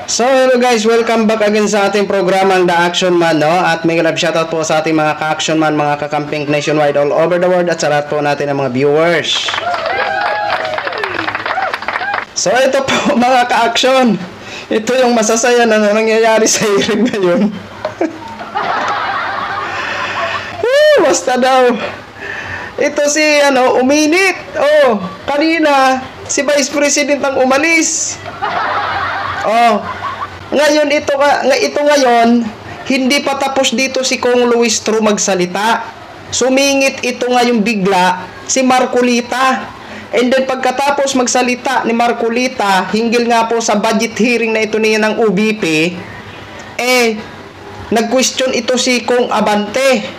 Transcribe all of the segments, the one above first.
So hello guys, welcome back again sa ating programang The Action Man, no? At may love shoutout po sa ating mga ka-action man, mga kakamping nationwide all over the world at sa lahat po natin ng mga viewers. So ito po mga ka-action, ito yung masasaya na nangyayari sa hirig ngayon. Basta daw. Ito si uminit. Oh, kanina si Vice President ang umalis. Oh. Ngayon ito ngayon, hindi pa tapos dito si Kong Luistro magsalita. Sumingit ito ngayon bigla si Marcolita. And then pagkatapos magsalita ni Marcolita, hinggil nga po sa budget hearing na ito niya ng UBP, nag-question ito si Kong Abante.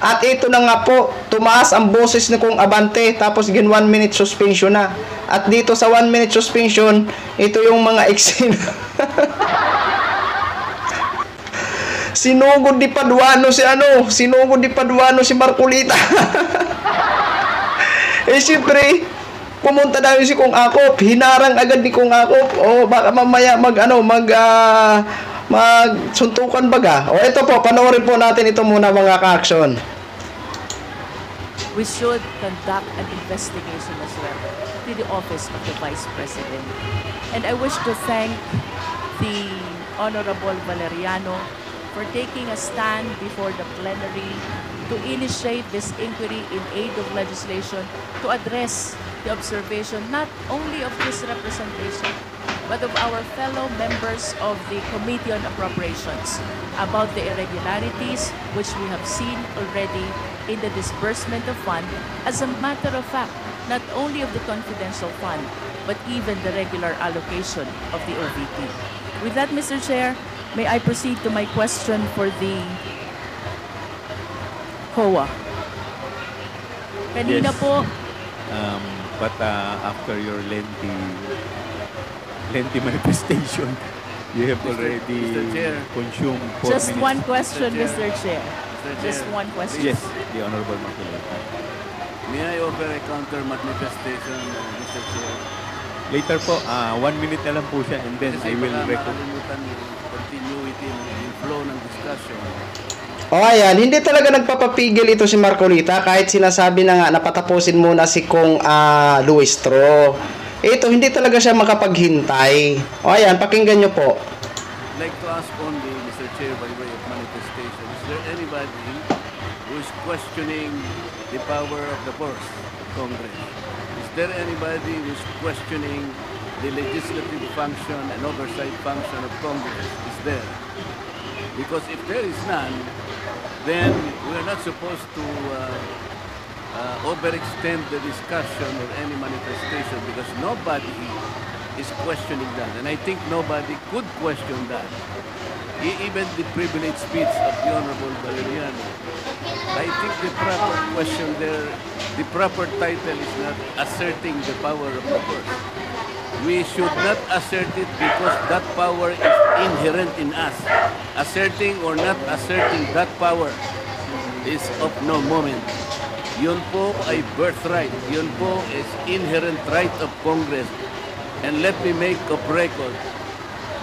At ito na nga po, tumaas ang boses ni Kong Abante, tapos 1 minute suspension na. At dito sa 1 minute suspension, ito yung mga eksena. Sinugod di Paduano si Marcolita. Siyempre, pumunta daw si Kong Akop, hinarang agad ni Kong Akop. Baka mamaya magsuntukan baga. Ito po, panoorin po natin ito muna mga ka-action. We should conduct an investigation as well to the office of the Vice President. And I wish to thank the Honorable Valeriano for taking a stand before the plenary to initiate this inquiry in aid of legislation to address the observation not only of this representation but of our fellow members of the Committee on Appropriations about the irregularities which we have seen already in the disbursement of fund, as a matter of fact, not only of the confidential fund, but even the regular allocation of the OVP. With that, Mr. Chair, may I proceed to my question for the COA? Kanina Yes. po, But after your lengthy manifestation, you have already Mr. Chair. consumed 4 just minutes. one question, Mr. Mr. Chair. Chair. Just one question. Yes, the Honorable Marcolita. May I offer a counter manifestation, Mr. Chair? Later po, 1 minute na lang po siya and then Kasi I will baka record. makalimutan yung continuity ng flow ng discussion. Ayan, hindi talaga nagpapapigil ito si Marcolita kahit sinasabi na nga napatapusin muna si Kong Luistro. Ito, hindi talaga siya makapaghintay. Ayan, pakinggan nyo po. I'd like to ask only, Mr. Chair, by way of manifestation, is there anybody who is questioning the power of the purse of Congress? Is there anybody who is questioning the legislative function and oversight function of Congress? Is there? Because if there is none, then we are not supposed to overextend the discussion or any manifestation because nobody is questioning that. And I think nobody could question that. Even the privileged speech of the Honorable Valeriano. I think the proper question there, the proper title is not asserting the power of the purse. We should not assert it because that power is inherent in us. Asserting or not asserting that power is of no moment. Yun po ay birthright. Yun po is inherent right of Congress. And let me make of record,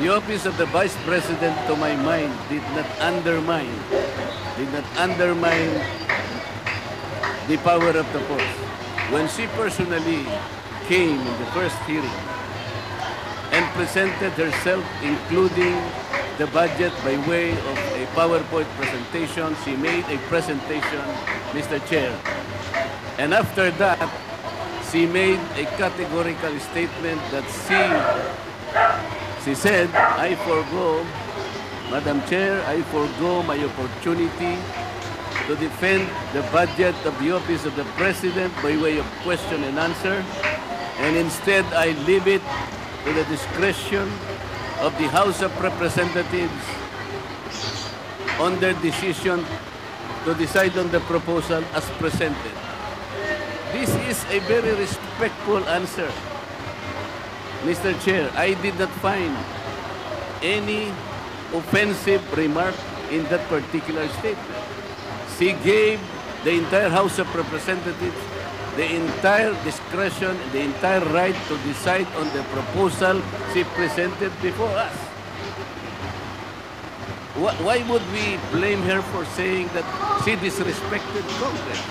the office of the Vice President, to my mind, did not undermine the power of the purse. When she personally came in the first hearing and presented herself, including the budget by way of a PowerPoint presentation, she made a presentation, Mr. Chair. And after that, she made a categorical statement that she said, I forgo, Madam Chair, I forgo my opportunity to defend the budget of the Office of the President by way of question and answer, and instead I leave it to the discretion of the House of Representatives on their decision to decide on the proposal as presented. This is a very respectful answer. Mr. Chair, I did not find any offensive remark in that particular statement. She gave the entire House of Representatives the entire discretion, the entire right to decide on the proposal she presented before us. Why would we blame her for saying that she disrespected Congress?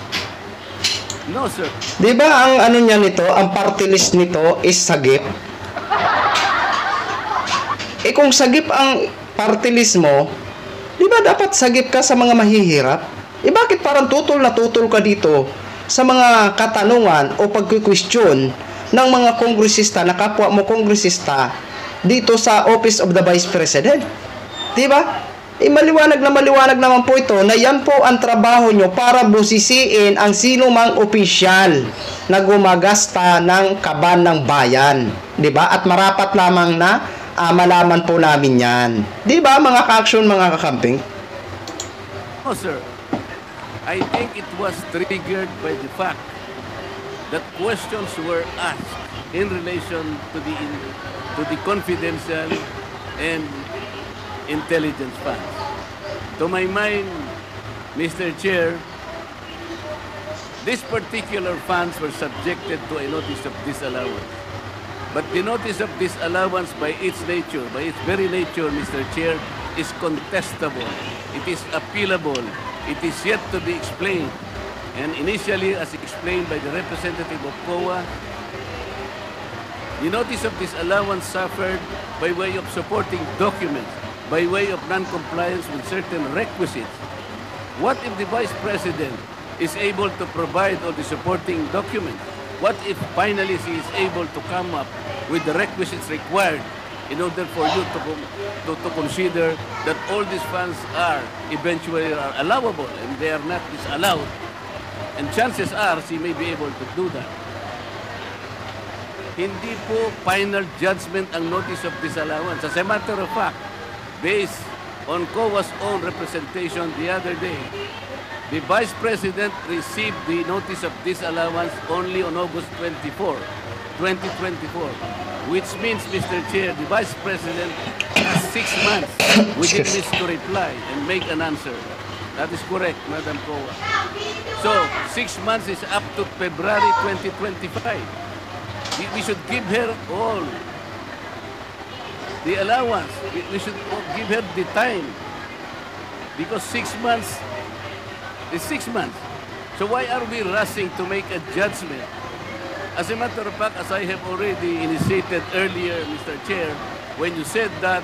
No, sir. Di ba ang ano niya nito, ang party list nito is sagip? Eh kung sagip ang party list mo, di ba dapat sagip ka sa mga mahihirap? Eh bakit parang tutol na tutol ka dito sa mga katanungan o pagkikwestiyon ng mga kongresista na kapwa mo kongresista dito sa Office of the Vice President? Di ba? Eh maliwanag naman po ito na yan po ang trabaho nyo para busisiin ang sino mang opisyal na gumagasta ng kaban ng bayan. Di ba? At marapat lamang na malaman po namin yan. Di ba mga ka-action, mga kakamping? No, sir. I think it was triggered by the fact that questions were asked in relation to the confidential and intelligence funds. To my mind, Mr. Chair, these particular funds were subjected to a notice of disallowance. But the notice of disallowance by its nature, by its very nature, Mr. Chair, is contestable. It is appealable. It is yet to be explained. And initially, as explained by the representative of COA, the notice of disallowance suffered by way of supporting documents, by way of non-compliance with certain requisites. What if the Vice President is able to provide all the supporting documents? What if finally she is able to come up with the requisites required in order for you to consider that all these funds are eventually allowable and they are not disallowed? And chances are she may be able to do that. Hindi po final judgment ang notice of disallowance. As a matter of fact, based on COA's own representation the other day, the Vice President received the notice of disallowance only on August 24, 2024, which means, Mr. Chair, the Vice President has 6 months within which to reply and make an answer. That is correct, Madam COA. So, 6 months is up to February 2025. We should give her all the allowance. We should give her the time, because 6 months is 6 months. So why are we rushing to make a judgment? As a matter of fact, as I have already initiated earlier, Mr. Chair, when you said that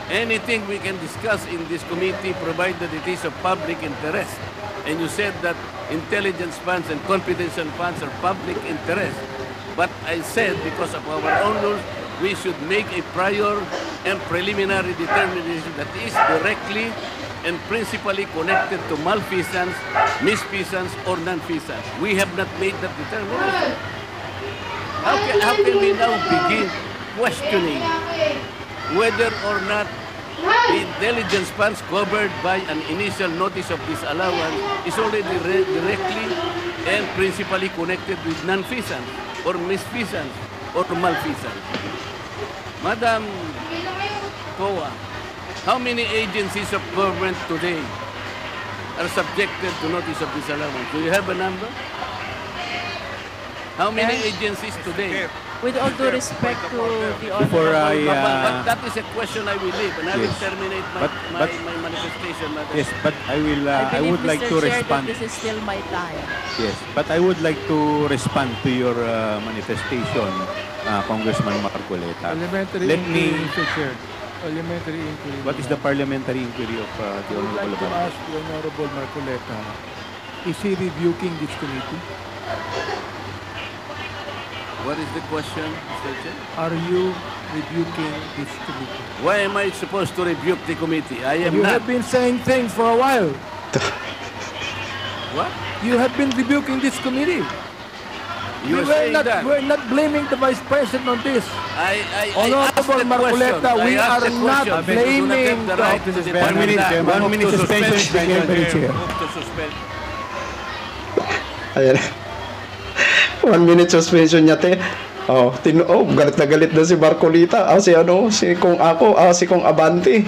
anything we can discuss in this committee provided it is of public interest, and you said that intelligence funds and confidential funds are public interest, but I said because of our own rules, we should make a prior and preliminary determination that is directly and principally connected to malfeasance, misfeasance, or non-feasance. We have not made that determination. How can we now begin questioning whether or not the intelligence funds covered by an initial notice of disallowance is already directly and principally connected with non-feasance, or misfeasance, or malfeasance? Madam COA, how many agencies of government today are subjected to notice of disallowance? Do you have a number? How many agencies today? With all due respect to the Before Honorable But that is a question I will leave, and I will Yes. terminate But- my manifestation, Madam. Yes, but I believe, would like Mr. to Chair, respond. that this is still my time. Yes, but I would like to respond to your manifestation, Congressman Marcoleta. Parliamentary Let inquiry, me. Mr. Chair. Parliamentary inquiry. What is the parliamentary inquiry of the I would Honorable like to Abante? ask the Honorable Marcoleta, is he rebuking this committee? What is the question, Mr. Chair? Are you rebuking this committee? Why am I supposed to rebuke the committee? I am You not. have been saying things for a while. What? You have been rebuking this committee. You are saying that. We're not blaming the Vice President on this. I asked Honorable the Marcoleta, question. we I asked are the not question. blaming You do not have the the right to officers. determine 1 minute, that. 1 minute suspension. Chair. Move to suspend. Ayan. 1 minute suspension niya, te. Galit na galit na si Marcolita. Si Kong Abante.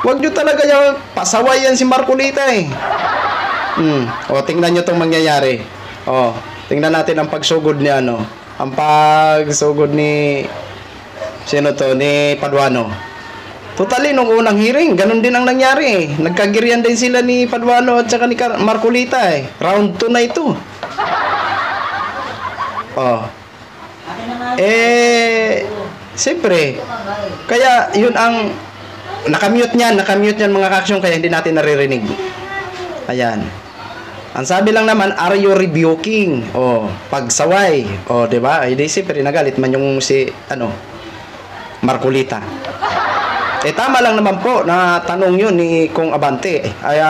Wag nyo talaga yung pasaway yan si Marcolita eh. Tingnan nyo itong mangyayari. Tingnan natin ang pagsugod ni ang pagsugod ni Sino to? Ni Paduano. Totally, nung unang hearing, ganun din ang nangyari eh. Nagkagirian din sila ni Paduano at saka ni Marcolita eh. Round 2 na ito. Oh. Siyempre, kaya yun ang nakamute niyan mga kaksyon, kaya hindi natin naririnig. Ayan. Ang sabi lang naman, are you rebuking? Oh, pagsaway. Oh, 'di ba? Ay di siyempre nagalit man yung si Marcolita. Tama lang naman po na tanong yun ni Kong Abante.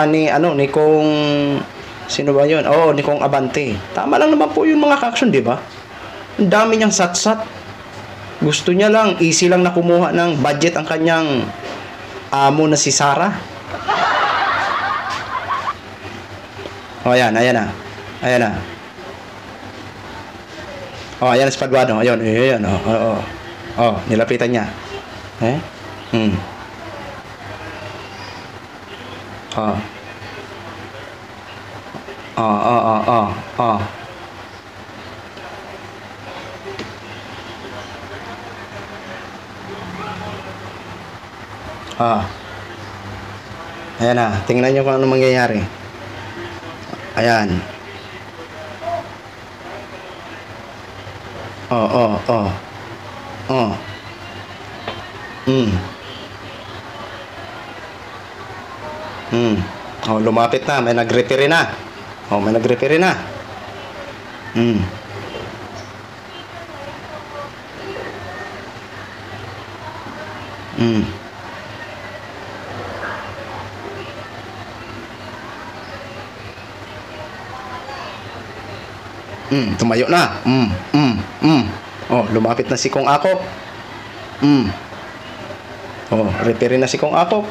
Ni Kong sino ba yun? Oh, ni Kong Abante. Tama lang naman po yun mga kaksyon, 'di ba? Ang dami niyang satsat. Gusto niya lang, easy lang na kumuha ng budget ang kanyang amo na si Sara. Oh, ayan na. Oh, ayan si Paduano. Ayun. Oh, nilapitan niya. Oh. Ayan na. Tingnan niyo kung ano mangyayari. Ayan. Oh, lumapit na. May nag-referee na. Tumayo na. Oh, lumapit na si Kong Akop. Oh, referee na si Kong Akop.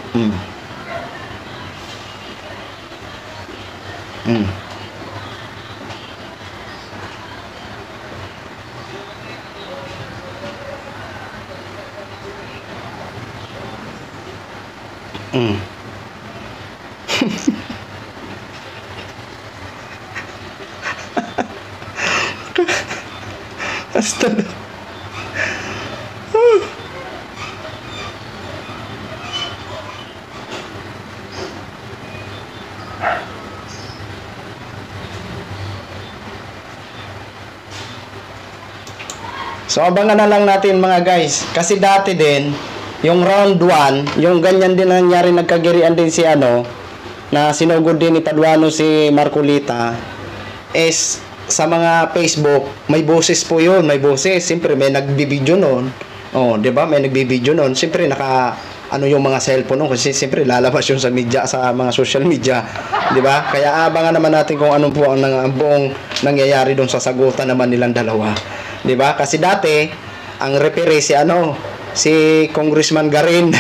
Astaga. So abangan na lang natin mga guys, kasi dati din yung round 1, yung ganyan din nangyari, nagkagirian din si na sinugod din ni Paduano si Marcolita is sa mga Facebook, may boses po yun, may boses. Siyempre may nagbibideo noon. Oh, 'di ba? May nagbibideo noon. Siyempre yung mga cellphone noon kasi siyempre lalabas yun sa media, sa mga social media, 'di ba? Kaya abangan naman natin kung ano po ang buong nangyayari doon sa sagutan naman nilang dalawa. 'Di ba? Kasi dati ang referee si Congressman Garin.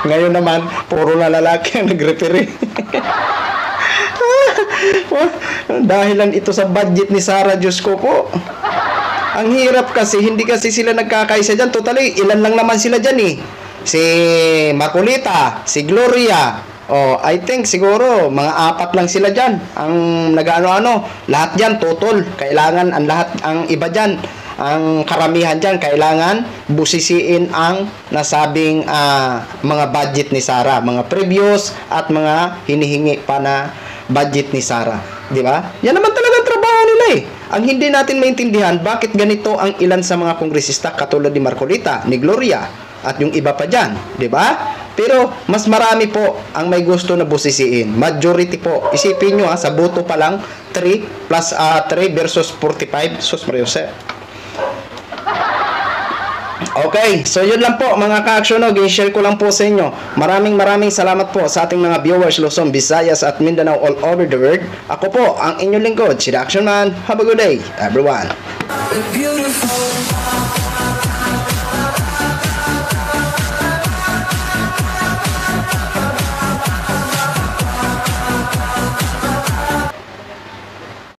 Ngayon naman puro na lalaki ang nag-referee. Dahilan ito sa budget ni Sara, Diyos ko po. Ang hirap kasi, hindi kasi sila nagkakaisa dyan. Totally, ilan lang naman sila dyan eh. Si Marcolita, si Gloria. Oh, I think siguro mga 4 lang sila dyan. Ang nag-ano-ano, lahat dyan, total. Kailangan ang lahat, ang iba dyan, ang karamihan dyan, kailangan busisiin ang nasabing mga budget ni Sara. Mga previous at mga hinihingi pa na budget ni Sara, di ba? Yan naman talaga ang trabaho nila eh. Ang hindi natin maintindihan, bakit ganito ang ilan sa mga kongresista katulad ni Marcolita, ni Gloria, at yung iba pa dyan, di ba? Pero mas marami po ang may gusto na busisiin. Majority po. Isipin nyo sa boto pa lang 3 plus 3 versus 45. Sus Mariose. Okay, so yun lang po mga ka-aksyon, i-share ko lang po sa inyo. Maraming salamat po sa ating mga viewers Luzon, Visayas at Mindanao all over the world. Ako po ang inyong lingkod, si The Action Man. Have a good day, everyone. Beautiful.